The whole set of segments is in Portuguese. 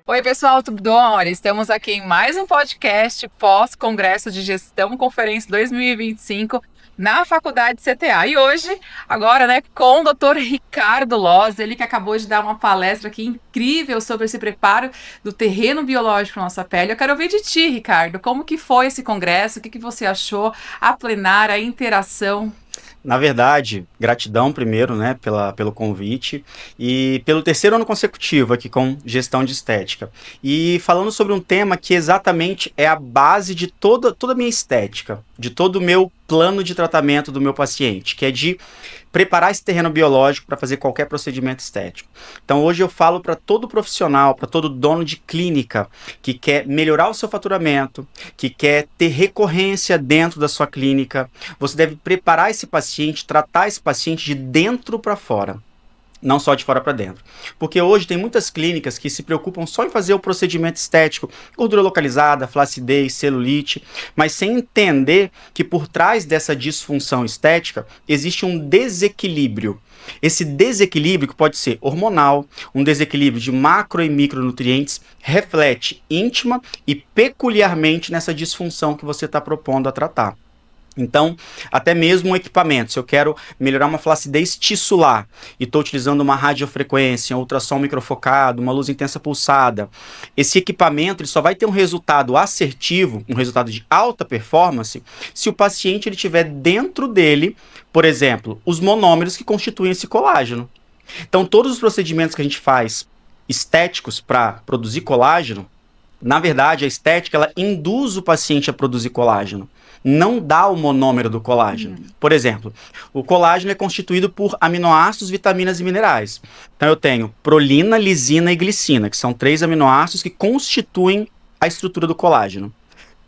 Oi, pessoal, tudo bom? Olha, estamos aqui em mais um podcast pós-Congresso de Gestão Conferência 2025 na Faculdade CTA. E hoje, agora, né, com o Dr. Ricardo Loz, ele que acabou de dar uma palestra aqui incrível sobre esse preparo do terreno biológico para nossa pele. Eu quero ouvir de ti, Ricardo, como que foi esse congresso? O que que você achou? A plenária, a interação? Na verdade, gratidão primeiro, né, pelo convite e pelo terceiro ano consecutivo aqui com gestão de estética. E falando sobre um tema que exatamente é a base de toda a minha estética, de todo o meu plano de tratamento do meu paciente, que é de preparar esse terreno biológico para fazer qualquer procedimento estético. Então hoje eu falo para todo profissional, para todo dono de clínica que quer melhorar o seu faturamento, que quer ter recorrência dentro da sua clínica, você deve preparar esse paciente, tratar esse paciente de dentro para fora. Não só de fora para dentro. Porque hoje tem muitas clínicas que se preocupam só em fazer o procedimento estético, gordura localizada, flacidez, celulite, mas sem entender que por trás dessa disfunção estética existe um desequilíbrio. Esse desequilíbrio, que pode ser hormonal, um desequilíbrio de macro e micronutrientes, reflete íntima e peculiarmente nessa disfunção que você está propondo a tratar. Então, até mesmo um equipamento, se eu quero melhorar uma flacidez tissular e estou utilizando uma radiofrequência, um ultrassom microfocado, uma luz intensa pulsada, esse equipamento ele só vai ter um resultado assertivo, um resultado de alta performance, se o paciente ele tiver dentro dele, por exemplo, os monômeros que constituem esse colágeno. Então, todos os procedimentos que a gente faz estéticos para produzir colágeno, na verdade, a estética ela induz o paciente a produzir colágeno, não dá o monômero do colágeno. Por exemplo, o colágeno é constituído por aminoácidos, vitaminas e minerais. Então eu tenho prolina, lisina e glicina, que são 3 aminoácidos que constituem a estrutura do colágeno.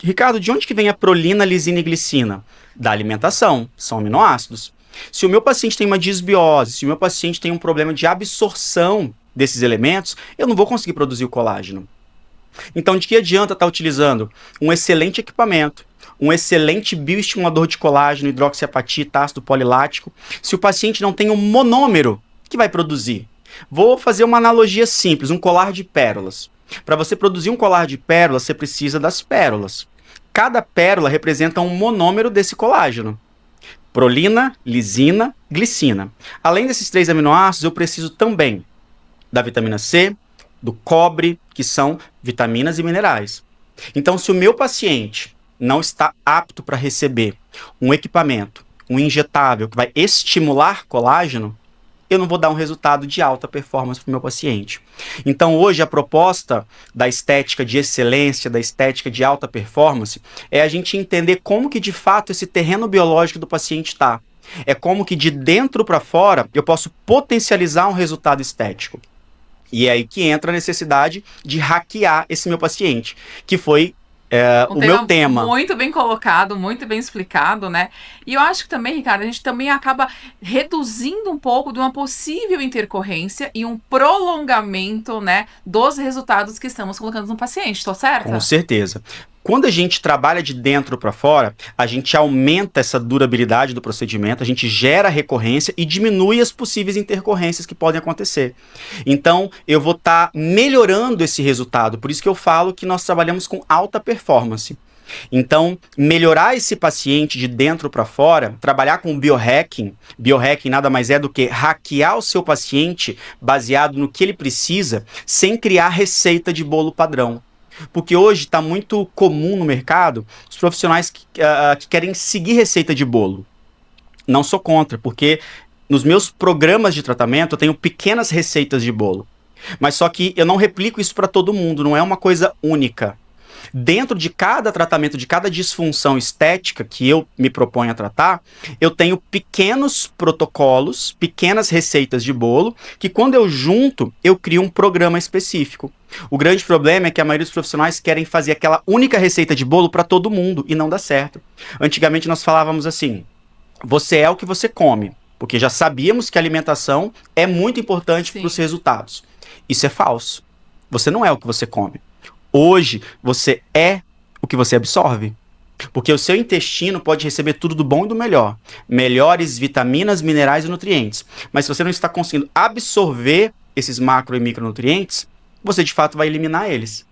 Ricardo, de onde que vem a prolina, lisina e glicina? Da alimentação, são aminoácidos. Se o meu paciente tem uma disbiose, se o meu paciente tem um problema de absorção desses elementos, eu não vou conseguir produzir o colágeno. Então, de que adianta estar utilizando um excelente equipamento, um excelente bioestimulador de colágeno, hidroxiapatita, ácido polilático, se o paciente não tem um monômero que vai produzir? Vou fazer uma analogia simples, um colar de pérolas. Para você produzir um colar de pérolas, você precisa das pérolas. Cada pérola representa um monômero desse colágeno. Prolina, lisina, glicina. Além desses 3 aminoácidos, eu preciso também da vitamina C, do cobre, que são vitaminas e minerais. Então, se o meu paciente não está apto para receber um equipamento, um injetável que vai estimular colágeno, eu não vou dar um resultado de alta performance para o meu paciente. Então, hoje, a proposta da estética de excelência, da estética de alta performance, é a gente entender como que, de fato, esse terreno biológico do paciente está. É como que, de dentro para fora, eu posso potencializar um resultado estético. E é aí que entra a necessidade de hackear esse meu paciente, que foi o meu tema. Muito bem colocado, muito bem explicado, né? E eu acho que também, Ricardo, a gente também acaba reduzindo um pouco de uma possível intercorrência e um prolongamento, né, dos resultados que estamos colocando no paciente. Estou certa? Com certeza. Quando a gente trabalha de dentro para fora, a gente aumenta essa durabilidade do procedimento, a gente gera recorrência e diminui as possíveis intercorrências que podem acontecer. Então, eu vou estar melhorando esse resultado, por isso que eu falo que nós trabalhamos com alta performance. Então, melhorar esse paciente de dentro para fora, trabalhar com biohacking nada mais é do que hackear o seu paciente baseado no que ele precisa, sem criar receita de bolo padrão. Porque hoje está muito comum no mercado os profissionais que querem seguir receita de bolo. Não sou contra, porque nos meus programas de tratamento eu tenho pequenas receitas de bolo. Mas só que eu não replico isso para todo mundo, não é uma coisa única. Dentro de cada tratamento, de cada disfunção estética que eu me proponho a tratar, eu tenho pequenos protocolos, pequenas receitas de bolo, que quando eu junto, eu crio um programa específico. O grande problema é que a maioria dos profissionais querem fazer aquela única receita de bolo para todo mundo e não dá certo. Antigamente nós falávamos assim, você é o que você come, porque já sabíamos que a alimentação é muito importante para os resultados. Isso é falso. Você não é o que você come. Hoje, você é o que você absorve. Porque o seu intestino pode receber tudo do bom e do melhor. Melhores vitaminas, minerais e nutrientes. Mas se você não está conseguindo absorver esses macro e micronutrientes, você de fato vai eliminar eles.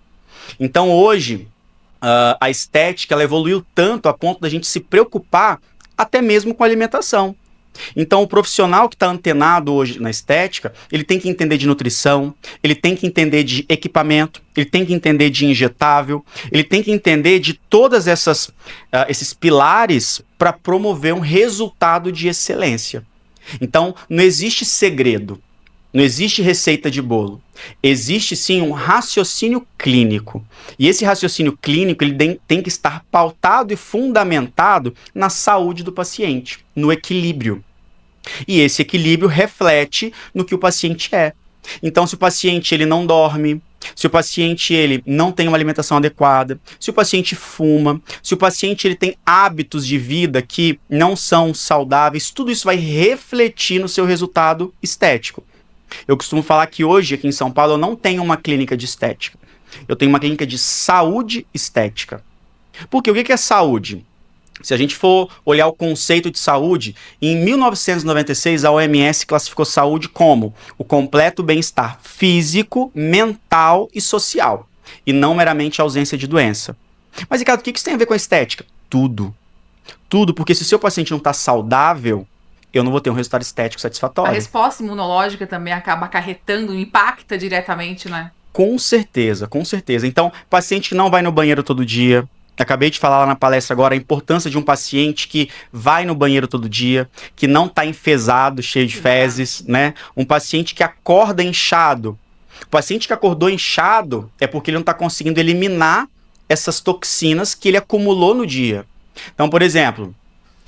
Então hoje, a estética ela evoluiu tanto a ponto da gente se preocupar até mesmo com a alimentação. Então o profissional que está antenado hoje na estética, ele tem que entender de nutrição, ele tem que entender de equipamento, ele tem que entender de injetável, ele tem que entender de todas esses pilares para promover um resultado de excelência. Então não existe segredo, não existe receita de bolo. Existe sim um raciocínio clínico. E esse raciocínio clínico ele tem que estar pautado e fundamentado na saúde do paciente, no equilíbrio. E esse equilíbrio reflete no que o paciente é. Então, se o paciente ele não dorme, se o paciente ele não tem uma alimentação adequada, se o paciente fuma, se o paciente ele tem hábitos de vida que não são saudáveis, tudo isso vai refletir no seu resultado estético. Eu costumo falar que hoje, aqui em São Paulo, eu não tenho uma clínica de estética. Eu tenho uma clínica de saúde estética. Porque o que é saúde? Se a gente for olhar o conceito de saúde, em 1996 a OMS classificou saúde como o completo bem-estar físico, mental e social, e não meramente a ausência de doença. Mas, Ricardo, o que isso tem a ver com a estética? Tudo. Tudo, porque se o seu paciente não está saudável, eu não vou ter um resultado estético satisfatório. A resposta imunológica também acaba acarretando, impacta diretamente, né? Com certeza, com certeza. Então, paciente que não vai no banheiro todo dia. Acabei de falar lá na palestra agora a importância de um paciente que vai no banheiro todo dia, que não está enfesado, cheio de fezes, né? Um paciente que acorda inchado. O paciente que acordou inchado é porque ele não está conseguindo eliminar essas toxinas que ele acumulou no dia. Então, por exemplo,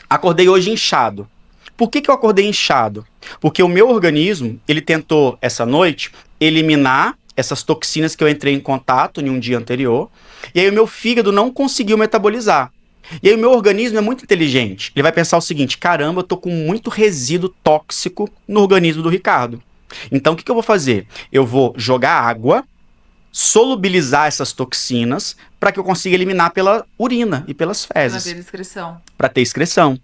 acordei hoje inchado. Por que eu acordei inchado? Porque o meu organismo, ele tentou essa noite eliminar essas toxinas que eu entrei em contato em um dia anterior, e aí o meu fígado não conseguiu metabolizar. E aí o meu organismo é muito inteligente. Ele vai pensar o seguinte: caramba, eu tô com muito resíduo tóxico no organismo do Ricardo. Então o que eu vou fazer? Eu vou jogar água, solubilizar essas toxinas, para que eu consiga eliminar pela urina e pelas fezes. Para ter excreção. Para ter excreção.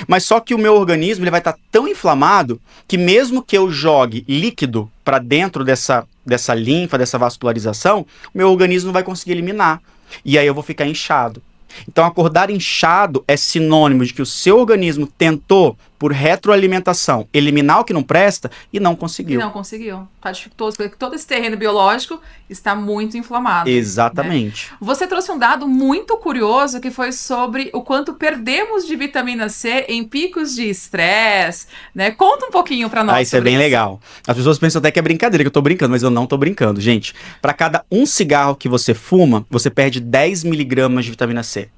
Mas só que o meu organismo ele vai estar tão inflamado que mesmo que eu jogue líquido para dentro dessa linfa, dessa vascularização, o meu organismo não vai conseguir eliminar. E aí eu vou ficar inchado. Então, acordar inchado é sinônimo de que o seu organismo tentou, por retroalimentação, eliminar o que não presta e não conseguiu. E não conseguiu. Tá dificultoso, porque todo esse terreno biológico está muito inflamado. Exatamente. Né? Você trouxe um dado muito curioso que foi sobre o quanto perdemos de vitamina C em picos de estresse, né? Conta um pouquinho pra nós. Isso é bem legal. As pessoas pensam até que é brincadeira, que eu tô brincando, mas eu não tô brincando. Gente, para cada um cigarro que você fuma, você perde 10 miligramas de vitamina C.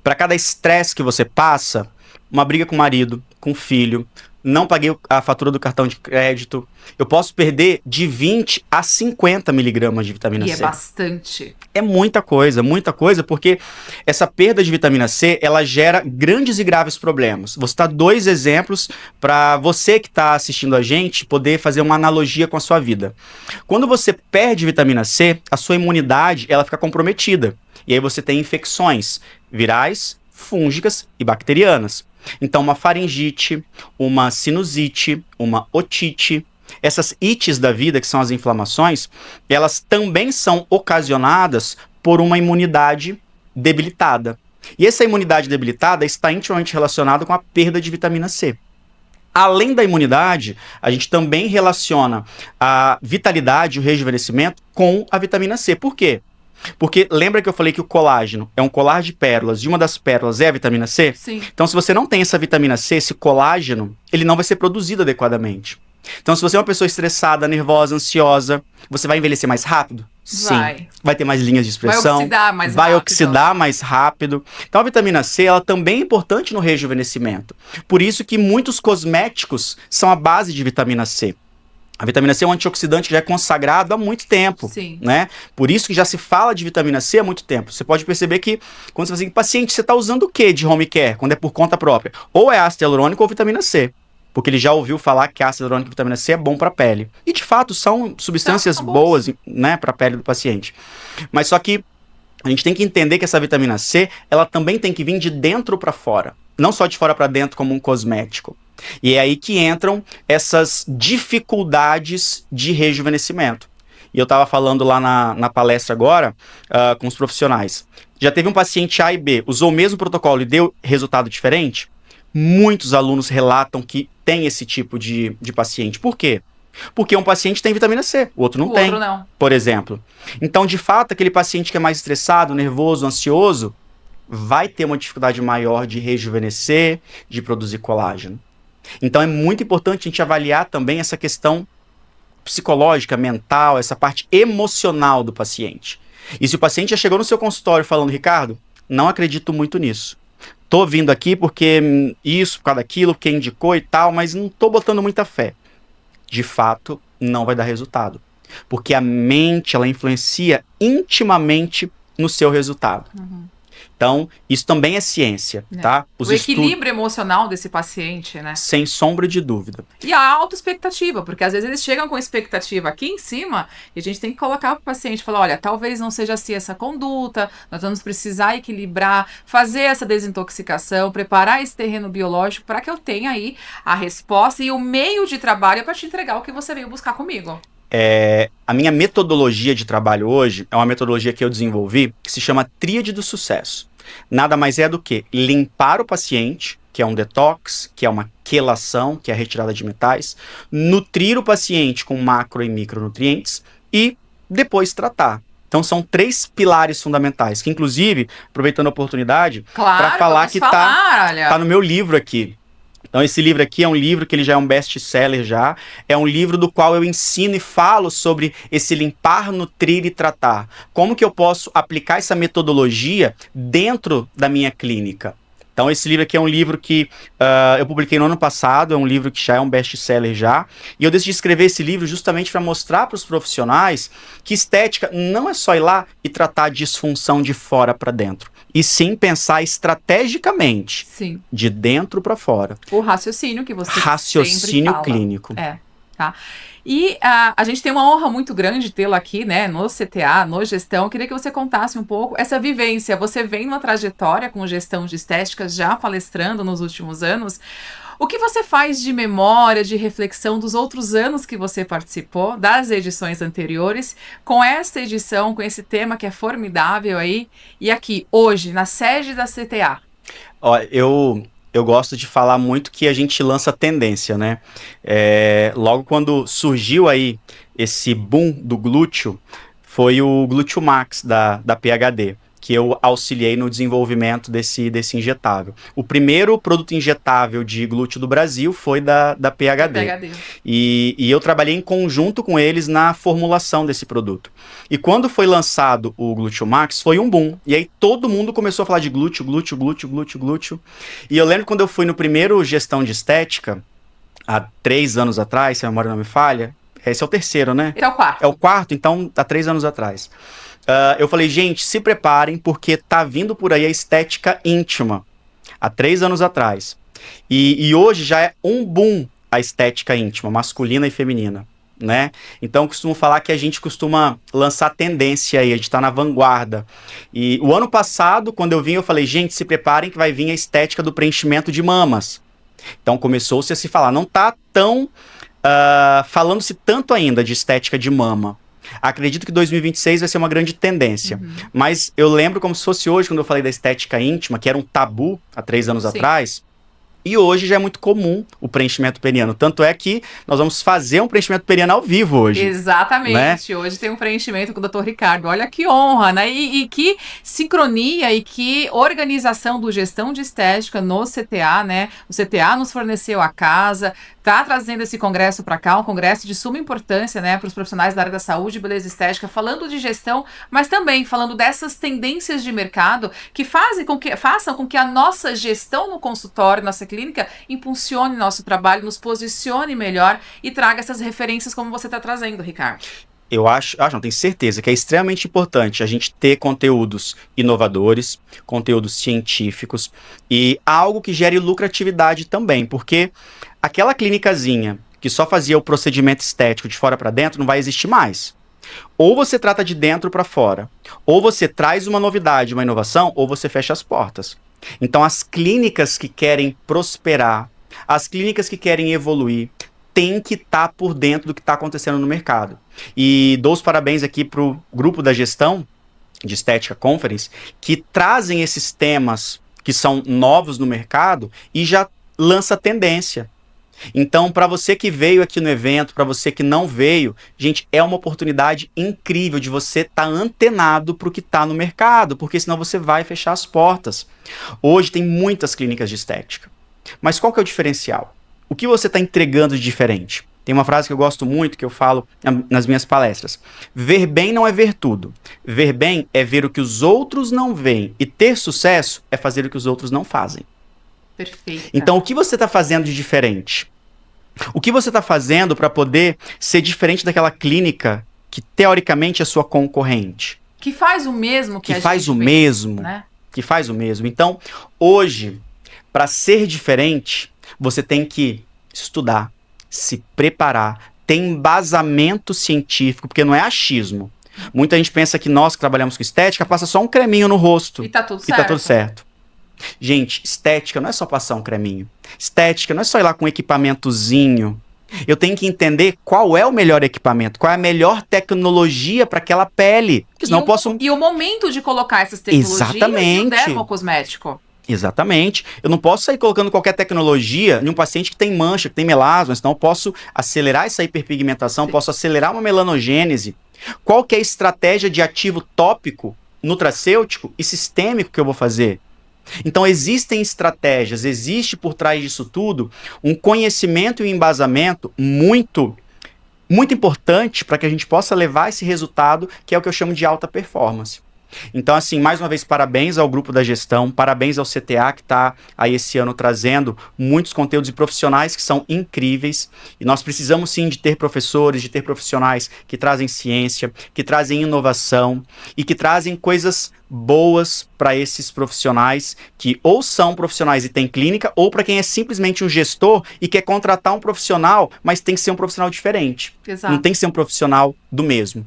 Para cada estresse que você passa, uma briga com o marido, com o filho, não paguei a fatura do cartão de crédito, eu posso perder de 20 a 50 miligramas de vitamina C. E é bastante. É muita coisa, porque essa perda de vitamina C, ela gera grandes e graves problemas. Vou citar 2 exemplos para você que está assistindo a gente poder fazer uma analogia com a sua vida. Quando você perde vitamina C, a sua imunidade ela fica comprometida. E aí você tem infecções virais, fúngicas e bacterianas. Então, uma faringite, uma sinusite, uma otite, essas ites da vida, que são as inflamações, elas também são ocasionadas por uma imunidade debilitada. E essa imunidade debilitada está intimamente relacionada com a perda de vitamina C. Além da imunidade, a gente também relaciona a vitalidade, o rejuvenescimento, com a vitamina C. Por quê? Porque lembra que eu falei que o colágeno é um colar de pérolas e uma das pérolas é a vitamina C? Sim. Então, se você não tem essa vitamina C, esse colágeno, ele não vai ser produzido adequadamente. Então, se você é uma pessoa estressada, nervosa, ansiosa, você vai envelhecer mais rápido? Sim. Vai ter mais linhas de expressão. Vai oxidar mais rápido. Vai oxidar mais rápido. Então, a vitamina C, ela também é importante no rejuvenescimento. Por isso que muitos cosméticos são a base de vitamina C. A vitamina C é um antioxidante que já é consagrado há muito tempo, Sim. Né? Por isso que já se fala de vitamina C há muito tempo. Você pode perceber que, quando você fala assim, paciente, você está usando o que de home care, quando é por conta própria? Ou é ácido hialurônico ou vitamina C. Porque ele já ouviu falar que ácido hialurônico e vitamina C é bom para a pele. E, de fato, são substâncias boas, né, para a pele do paciente. Mas só que a gente tem que entender que essa vitamina C, ela também tem que vir de dentro para fora. Não só de fora para dentro como um cosmético. E é aí que entram essas dificuldades de rejuvenescimento. e eu estava falando lá na palestra agora com os profissionais. Já teve um paciente A e B, usou o mesmo protocolo e deu resultado diferente? Muitos alunos relatam que tem esse tipo de paciente. Por quê? Porque um paciente tem vitamina C, o outro não tem, outro não. por exemplo. Então, de fato, aquele paciente que é mais estressado, nervoso, ansioso, vai ter uma dificuldade maior de rejuvenescer, de produzir colágeno. Então, é muito importante a gente avaliar também essa questão psicológica, mental, essa parte emocional do paciente. E se o paciente já chegou no seu consultório falando, Ricardo, não acredito muito nisso. Tô vindo aqui porque isso, por causa daquilo, quem indicou e tal, mas não tô botando muita fé. De fato, não vai dar resultado. Porque a mente, ela influencia intimamente no seu resultado. Então, isso também é ciência, tá? O equilíbrio emocional desse paciente, né? Sem sombra de dúvida. E a autoexpectativa, porque às vezes eles chegam com expectativa aqui em cima e a gente tem que colocar para o paciente, falar, olha, talvez não seja assim essa conduta, nós vamos precisar equilibrar, fazer essa desintoxicação, preparar esse terreno biológico para que eu tenha aí a resposta e o meio de trabalho para te entregar o que você veio buscar comigo. A minha metodologia de trabalho hoje é uma metodologia que eu desenvolvi que se chama Tríade do Sucesso. Nada mais é do que limpar o paciente, que é um detox, que é uma quelação, que é a retirada de metais, nutrir o paciente com macro e micronutrientes e depois tratar. Então são 3 pilares fundamentais, que inclusive, aproveitando a oportunidade, para falar que tá no meu livro aqui. Então esse livro aqui é um livro que ele já é um best-seller já, é um livro do qual eu ensino e falo sobre esse limpar, nutrir e tratar. Como que eu posso aplicar essa metodologia dentro da minha clínica? Então esse livro aqui é um livro que eu publiquei no ano passado, é um livro que já é um best-seller já, e eu decidi escrever esse livro justamente para mostrar para os profissionais que estética não é só ir lá e tratar a disfunção de fora para dentro, e sim pensar estrategicamente, sim, de dentro para fora. O raciocínio que você raciocínio sempre fala. Clínico. Tá? E a gente tem uma honra muito grande tê-lo aqui, né, no CTA, no Gestão. Eu queria que você contasse um pouco essa vivência. Você vem numa trajetória com gestão de estética, já palestrando nos últimos anos. O que você faz de memória, de reflexão dos outros anos que você participou, das edições anteriores, com essa edição, com esse tema que é formidável aí, e aqui, hoje, na sede da CTA? Ó, eu gosto de falar muito que a gente lança tendência, né? Logo quando surgiu aí esse boom do glúteo, foi o Glúteo Max da PHD, que eu auxiliei no desenvolvimento desse injetável. O primeiro produto injetável de glúteo do Brasil foi da PHD. E eu trabalhei em conjunto com eles na formulação desse produto. E quando foi lançado o Glúteo Max, foi um boom. E aí todo mundo começou a falar de glúteo. E eu lembro quando eu fui no primeiro Gestão de Estética, há 3 anos atrás, se a memória não me falha, esse é o terceiro, né? É o quarto. É o quarto, então, há 3 anos atrás. Eu falei, gente, se preparem, porque tá vindo por aí a estética íntima. Há 3 anos atrás. E hoje já é um boom a estética íntima, masculina e feminina, né? Então, eu costumo falar que a gente costuma lançar tendência aí, a gente tá na vanguarda. E o ano passado, quando eu vim, eu falei, gente, se preparem que vai vir a estética do preenchimento de mamas. Então, começou-se a se falar, não tá tão... falando-se tanto ainda de estética de mama. Acredito que 2026 vai ser uma grande tendência. Mas eu lembro como se fosse hoje, quando eu falei da estética íntima, que era um tabu há 3 anos atrás. E hoje já é muito comum o preenchimento peniano. Tanto é que nós vamos fazer um preenchimento peniano ao vivo hoje. Exatamente. Né? Hoje tem um preenchimento com o Dr. Ricardo. Olha que honra, né? E que sincronia e que organização do Gestão de Estética no CTA, né? O CTA nos forneceu a casa, tá trazendo esse congresso para cá, um congresso de suma importância, né, para os profissionais da área da saúde e beleza estética, falando de gestão, mas também falando dessas tendências de mercado que façam com que a nossa gestão no consultório, nossa clínica, impulsione nosso trabalho, nos posicione melhor e traga essas referências como você está trazendo, Ricardo. Eu não, tenho certeza que é extremamente importante a gente ter conteúdos inovadores, conteúdos científicos e algo que gere lucratividade também, porque aquela clínicazinha que só fazia o procedimento estético de fora para dentro não vai existir mais. Ou você trata de dentro para fora, ou você traz uma novidade, uma inovação, ou você fecha as portas. Então as clínicas que querem prosperar, as clínicas que querem evoluir, tem que estar por dentro do que está acontecendo no mercado. E dou os parabéns aqui para o grupo da gestão de Estética Conference, que trazem esses temas que são novos no mercado e já lança tendência. Então, para você que veio aqui no evento, para você que não veio, gente, é uma oportunidade incrível de você estar antenado para o que está no mercado, porque senão você vai fechar as portas. Hoje tem muitas clínicas de estética. Mas qual que é o diferencial? O que você está entregando de diferente? Tem uma frase que eu gosto muito, que eu falo nas minhas palestras. Ver bem não é ver tudo. Ver bem é ver o que os outros não veem. E ter sucesso é fazer o que os outros não fazem. Perfeito. Então, o que você está fazendo de diferente? O que você está fazendo para poder ser diferente daquela clínica que, teoricamente, é sua concorrente? Que faz o mesmo que a gente faz o vê, mesmo, né? Que faz o mesmo. Então, hoje, para ser diferente, você tem que estudar, se preparar, ter embasamento científico, porque não é achismo. Muita gente pensa que nós que trabalhamos com estética passa só um creminho no rosto. E tá tudo certo. E tá tudo certo. Gente, estética não é só passar um creminho. Estética não é só ir lá com um equipamentozinho. Eu tenho que entender qual é o melhor equipamento, qual é a melhor tecnologia para aquela pele. Porque senão E o momento de colocar essas tecnologias Exatamente. no dermocosmético. Exatamente. Eu não posso sair colocando qualquer tecnologia em um paciente que tem mancha, que tem melasma, senão eu posso acelerar essa hiperpigmentação, posso acelerar uma melanogênese. Qual que é a estratégia de ativo tópico, nutracêutico e sistêmico que eu vou fazer? Então existem estratégias, existe por trás disso tudo um conhecimento e um embasamento muito importante para que a gente possa levar esse resultado, que é o que eu chamo de alta performance. Então, assim, mais uma vez, parabéns ao grupo da gestão, parabéns ao CTA que está aí esse ano trazendo muitos conteúdos e profissionais que são incríveis. E nós precisamos sim de ter professores, de ter profissionais que trazem ciência, que trazem inovação e que trazem coisas boas para esses profissionais que ou são profissionais e têm clínica, ou para quem é simplesmente um gestor e quer contratar um profissional, mas tem que ser um profissional diferente. Exato. Não tem que ser um profissional do mesmo.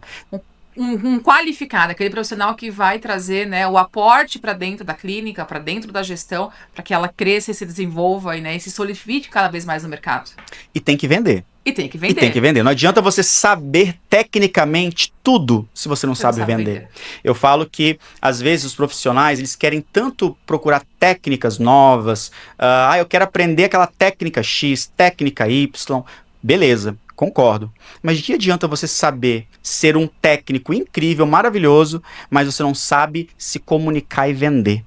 Um qualificado, aquele profissional que vai trazer, né, o aporte para dentro da clínica, para dentro da gestão, para que ela cresça e se desenvolva e se solidifique cada vez mais no mercado. E tem que vender. E tem que vender. E tem que vender. Não adianta você saber tecnicamente tudo se você não sabe vender. Eu falo que, às vezes, os profissionais, eles querem tanto procurar técnicas novas. Eu quero aprender aquela técnica X, técnica Y. Beleza, concordo. Mas de que adianta você saber ser um técnico incrível, maravilhoso, mas você não sabe se comunicar e vender?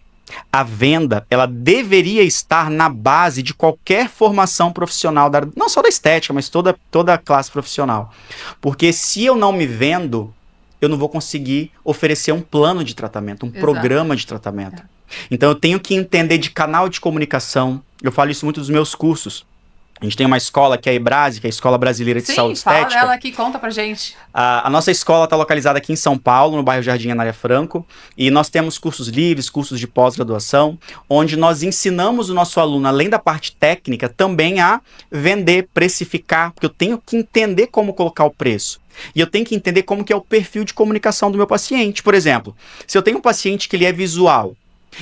A venda, ela deveria estar na base de qualquer formação profissional, não só da estética, mas toda a classe profissional. Porque se eu não me vendo, eu não vou conseguir oferecer um plano de tratamento, um programa de tratamento. Então eu tenho que entender de canal de comunicação. Eu falo isso muito nos meus cursos. A gente tem uma escola que é a EBRASE, que é a Escola Brasileira de Saúde Estética. Fala dela aqui, conta pra gente. A nossa escola está localizada aqui em São Paulo, no bairro Jardim Anália Franco, e nós temos cursos livres, cursos de pós-graduação, onde nós ensinamos o nosso aluno, além da parte técnica, também a vender, precificar, porque eu tenho que entender como colocar o preço. E eu tenho que entender como que é o perfil de comunicação do meu paciente. Por exemplo, se eu tenho um paciente que ele é visual,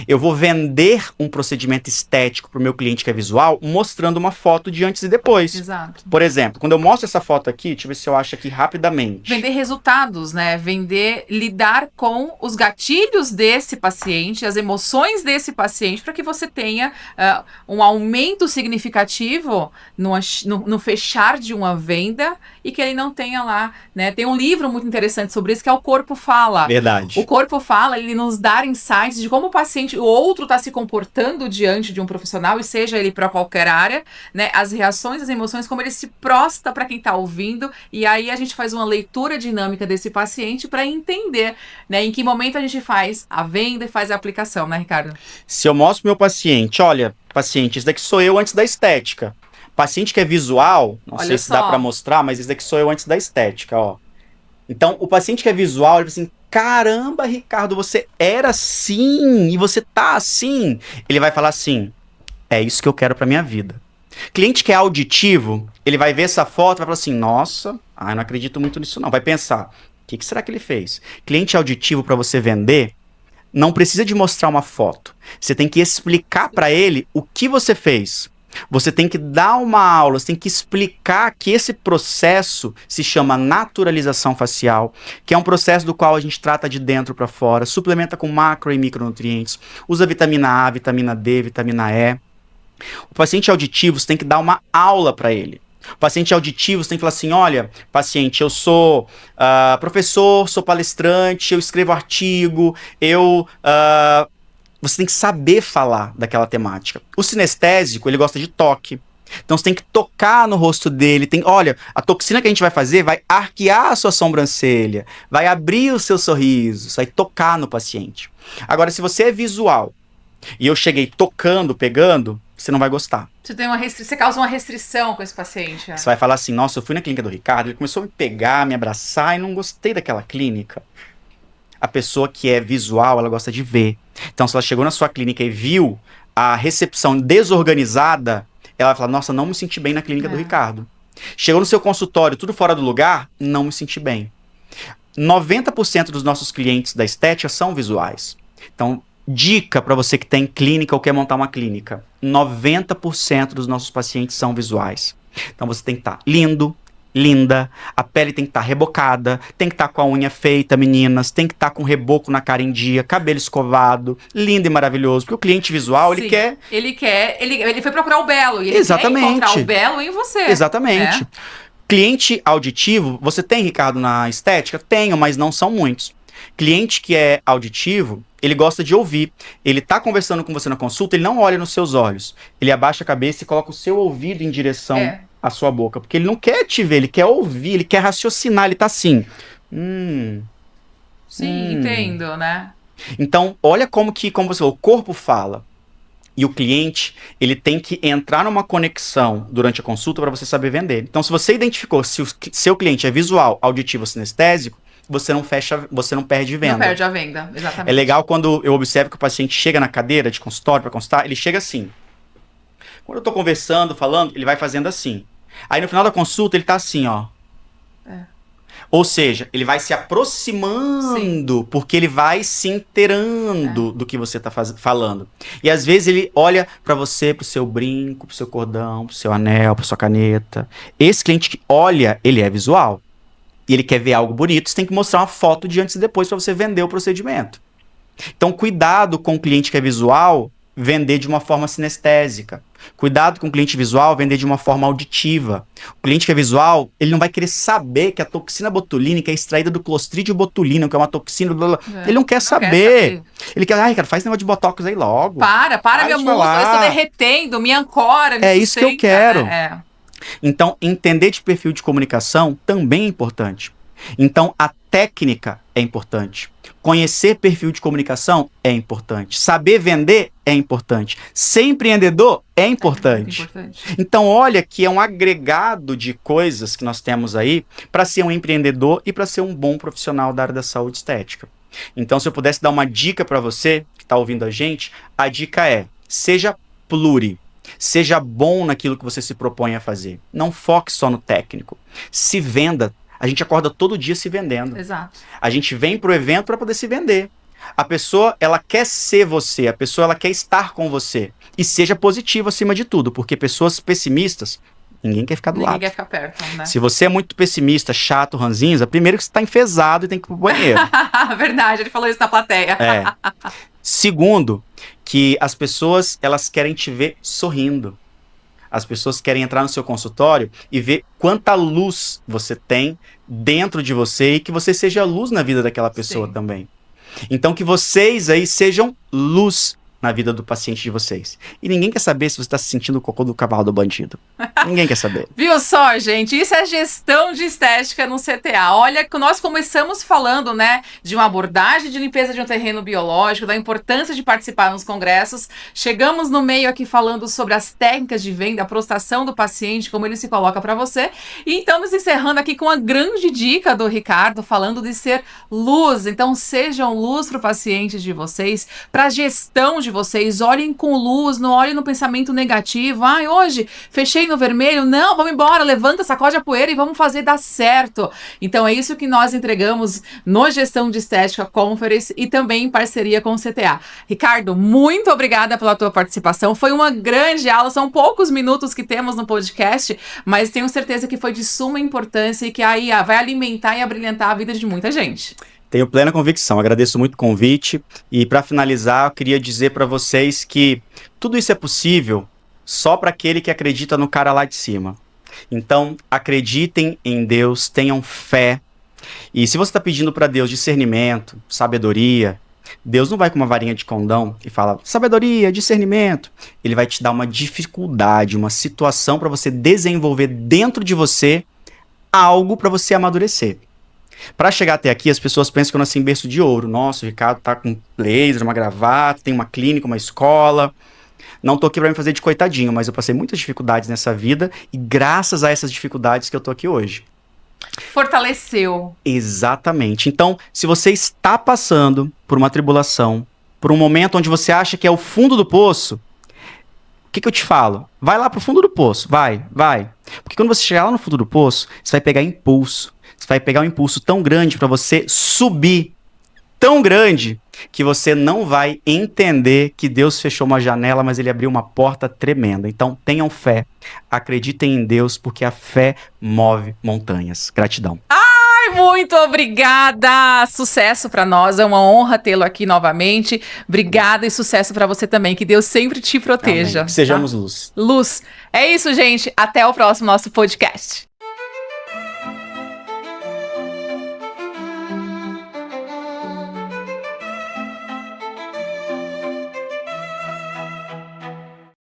eu vou vender um procedimento estético para o meu cliente que é visual, mostrando uma foto de antes e depois. Exato. Por exemplo, quando eu mostro essa foto aqui, deixa eu ver se eu acho aqui rapidamente. Vender resultados, né? Lidar com os gatilhos desse paciente, as emoções desse paciente, para que você tenha um aumento significativo no fechar de uma venda e que ele não tenha lá, né? Tem um livro muito interessante sobre isso, que é O Corpo Fala. Verdade. O Corpo Fala, ele nos dá insights de como o outro está se comportando diante de um profissional, e seja ele para qualquer área, né? As reações, as emoções, como ele se prosta para quem está ouvindo, e aí a gente faz uma leitura dinâmica desse paciente para entender, né, em que momento a gente faz a venda e faz a aplicação, né, Ricardo? Se eu mostro pro meu paciente, olha, paciente, esse daqui sou eu antes da estética. Paciente que é visual, não sei se dá para mostrar, mas esse daqui sou eu antes da estética, ó. Então, o paciente que é visual, ele fala assim, caramba, Ricardo, você era assim e você tá assim. Ele vai falar assim, é isso que eu quero pra minha vida. Cliente que é auditivo, ele vai ver essa foto e vai falar assim, nossa, eu não acredito muito nisso não. Vai pensar, o que será que ele fez? Cliente auditivo, para você vender, não precisa de mostrar uma foto. Você tem que explicar para ele o que você fez. Você tem que dar uma aula, você tem que explicar que esse processo se chama naturalização facial, que é um processo do qual a gente trata de dentro para fora, suplementa com macro e micronutrientes, usa vitamina A, vitamina D, vitamina E. O paciente auditivo, você tem que dar uma aula para ele. O paciente auditivo, você tem que falar assim, olha, paciente, eu sou professor, sou palestrante, eu escrevo artigo, você tem que saber falar daquela temática. O sinestésico, ele gosta de toque. Então você tem que tocar no rosto dele. Olha, a toxina que a gente vai fazer vai arquear a sua sobrancelha, vai abrir o seu sorriso, vai tocar no paciente. Agora, se você é visual e eu cheguei tocando, pegando, você não vai gostar. Você causa uma restrição com esse paciente. Você vai falar assim, nossa, eu fui na clínica do Ricardo, ele começou a me pegar, me abraçar e não gostei daquela clínica. A pessoa que é visual, ela gosta de ver. Então, se ela chegou na sua clínica e viu a recepção desorganizada, ela vai falar, nossa, não me senti bem na clínica do Ricardo. Chegou no seu consultório, tudo fora do lugar, não me senti bem. 90% dos nossos clientes da estética são visuais. Então, dica para você que tem clínica ou quer montar uma clínica. 90% dos nossos pacientes são visuais. Então, você tem que estar lindo, linda, a pele tem que estar rebocada, tem que estar com a unha feita, meninas, tem que estar com reboco na cara em dia, cabelo escovado, lindo e maravilhoso, porque o cliente visual, Sim, ele quer... Ele foi procurar o belo, e ele Exatamente. quer encontrar o belo em você. Exatamente. Cliente auditivo, você tem, Ricardo, na estética? Tenho, mas não são muitos. Cliente que é auditivo, ele gosta de ouvir. Ele tá conversando com você na consulta, ele não olha nos seus olhos. Ele abaixa a cabeça e coloca o seu ouvido em direção à sua boca. Porque ele não quer te ver, ele quer ouvir, ele quer raciocinar, ele tá assim. Sim, entendo, né? Então, olha como você falou, o corpo fala. E o cliente, ele tem que entrar numa conexão durante a consulta para você saber vender. Então, se você identificou se o seu cliente é visual, auditivo ou sinestésico, você não perde venda. Não perde a venda, exatamente. É legal quando eu observo que o paciente chega na cadeira de consultório para consultar, ele chega assim. Quando eu tô conversando, falando, ele vai fazendo assim. Aí no final da consulta, ele tá assim, ó. Ou seja, ele vai se aproximando, porque ele vai se inteirando do que você tá falando. E às vezes ele olha para você, pro seu brinco, pro seu cordão, pro seu anel, pra sua caneta. Esse cliente que olha, ele é visual. E ele quer ver algo bonito, você tem que mostrar uma foto de antes e depois para você vender o procedimento. Então, cuidado com o cliente que é visual, vender de uma forma sinestésica. Cuidado com o cliente visual, vender de uma forma auditiva. O cliente que é visual, ele não vai querer saber que a toxina botulínica é extraída do Clostridium botulinum, que é uma toxina... Ele não quer saber. Ele quer, ai, cara, faz negócio de botox aí logo. Para meu músculo, eu estou derretendo, me ancora, me sustenta. Isso que eu quero. Né? Então, entender de perfil de comunicação também é importante. Então, a técnica é importante. Conhecer perfil de comunicação é importante. Saber vender é importante. Ser empreendedor é importante. Então, olha que é um agregado de coisas que nós temos aí para ser um empreendedor e para ser um bom profissional da área da saúde estética. Então, se eu pudesse dar uma dica para você que está ouvindo a dica é: seja pluri. Seja bom naquilo que você se propõe a fazer. Não foque só no técnico. Se venda. A gente acorda todo dia se vendendo. Exato. A gente vem pro evento para poder se vender. A pessoa, ela quer ser você. A pessoa, ela quer estar com você. E seja positivo acima de tudo. Porque pessoas pessimistas, ninguém quer ficar do lado. Ninguém quer ficar perto, né? Se você é muito pessimista, chato, ranzinza, primeiro que você tá enfesado e tem que ir pro banheiro. Verdade, ele falou isso na plateia. Segundo, que as pessoas, elas querem te ver sorrindo. As pessoas querem entrar no seu consultório e ver quanta luz você tem dentro de você e que você seja luz na vida daquela pessoa também. Então, que vocês aí sejam luz na vida do paciente de vocês. E ninguém quer saber se você está se sentindo o cocô do cavalo do bandido. Ninguém quer saber. Viu só, gente? Isso é gestão de estética no CTA. Olha que nós começamos falando, né, de uma abordagem de limpeza de um terreno biológico, da importância de participar nos congressos. Chegamos no meio aqui falando sobre as técnicas de venda, a prostação do paciente, como ele se coloca para você. E então, nos encerrando aqui com uma grande dica do Ricardo, falando de ser luz. Então, sejam luz para o paciente de vocês, para a gestão de vocês, olhem com luz, não olhem no pensamento negativo. Ai, hoje fechei no vermelho. Não, vamos embora, levanta, sacode a poeira e vamos fazer dar certo. Então é isso que nós entregamos no Gestão de Estética Conference e também em parceria com o CTA. Ricardo, muito obrigada pela tua participação. Foi uma grande aula, são poucos minutos que temos no podcast, mas tenho certeza que foi de suma importância e que aí vai alimentar e abrilhantar a vida de muita gente. Tenho plena convicção, agradeço muito o convite e para finalizar, eu queria dizer para vocês que tudo isso é possível só para aquele que acredita no cara lá de cima. Então, acreditem em Deus, tenham fé. E se você está pedindo para Deus discernimento, sabedoria, Deus não vai com uma varinha de condão e fala sabedoria, discernimento. Ele vai te dar uma dificuldade, uma situação para você desenvolver dentro de você algo para você amadurecer. Para chegar até aqui, as pessoas pensam que eu nasci em berço de ouro. Nossa, o Ricardo tá com laser, uma gravata, tem uma clínica, uma escola. Não tô aqui para me fazer de coitadinho, mas eu passei muitas dificuldades nessa vida e graças a essas dificuldades que eu tô aqui hoje. Fortaleceu. Exatamente. Então, se você está passando por uma tribulação, por um momento onde você acha que é o fundo do poço, o que eu te falo? Vai lá pro fundo do poço, vai. Porque quando você chegar lá no fundo do poço, você vai pegar impulso. Você vai pegar um impulso tão grande para você subir, tão grande, que você não vai entender que Deus fechou uma janela, mas ele abriu uma porta tremenda. Então, tenham fé, acreditem em Deus, porque a fé move montanhas. Gratidão. Ai, muito obrigada! Sucesso para nós, é uma honra tê-lo aqui novamente. Obrigada e sucesso para você também, que Deus sempre te proteja. Amém. Que sejamos luz. Luz. É isso, gente. Até o próximo nosso podcast.